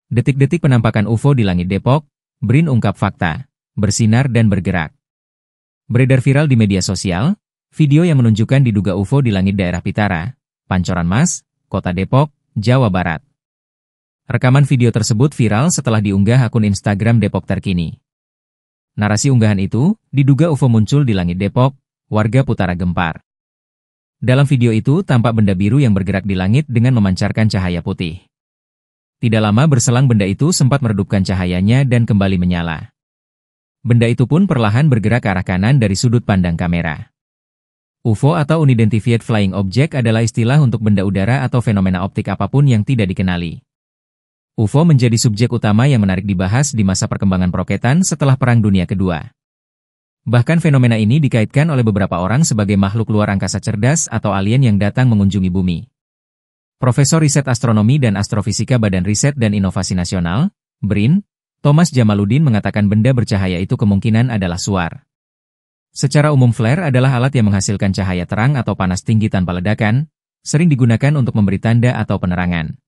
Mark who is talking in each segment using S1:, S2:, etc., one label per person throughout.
S1: Detik-detik penampakan UFO di langit Depok, BRIN ungkap fakta, bersinar dan bergerak. Beredar viral di media sosial, video yang menunjukkan diduga UFO di langit daerah Pitara, Pancoran Mas, Kota Depok, Jawa Barat. Rekaman video tersebut viral setelah diunggah akun Instagram Depok Terkini. Narasi unggahan itu, diduga UFO muncul di langit Depok, warga putara gempar. Dalam video itu tampak benda biru yang bergerak di langit dengan memancarkan cahaya putih. Tidak lama berselang benda itu sempat meredupkan cahayanya dan kembali menyala. Benda itu pun perlahan bergerak ke arah kanan dari sudut pandang kamera. UFO atau Unidentified Flying Object adalah istilah untuk benda udara atau fenomena optik apapun yang tidak dikenali. UFO menjadi subjek utama yang menarik dibahas di masa perkembangan peroketan setelah Perang Dunia Kedua. Bahkan fenomena ini dikaitkan oleh beberapa orang sebagai makhluk luar angkasa cerdas atau alien yang datang mengunjungi bumi. Profesor Riset Astronomi dan Astrofisika Badan Riset dan Inovasi Nasional, BRIN, Thomas Jamaluddin mengatakan benda bercahaya itu kemungkinan adalah suar. Secara umum flare adalah alat yang menghasilkan cahaya terang atau panas tinggi tanpa ledakan, sering digunakan untuk memberi tanda atau penerangan.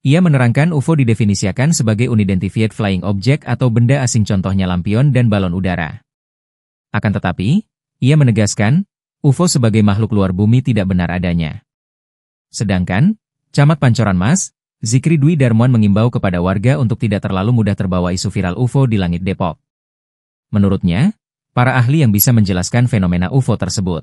S1: Ia menerangkan UFO didefinisikan sebagai Unidentified Flying Object atau benda asing contohnya lampion dan balon udara. Akan tetapi, ia menegaskan, UFO sebagai makhluk luar bumi tidak benar adanya. Sedangkan, Camat Pancoran Mas, Zikri Dwi Darmon mengimbau kepada warga untuk tidak terlalu mudah terbawa isu viral UFO di langit Depok. Menurutnya, para ahli yang bisa menjelaskan fenomena UFO tersebut.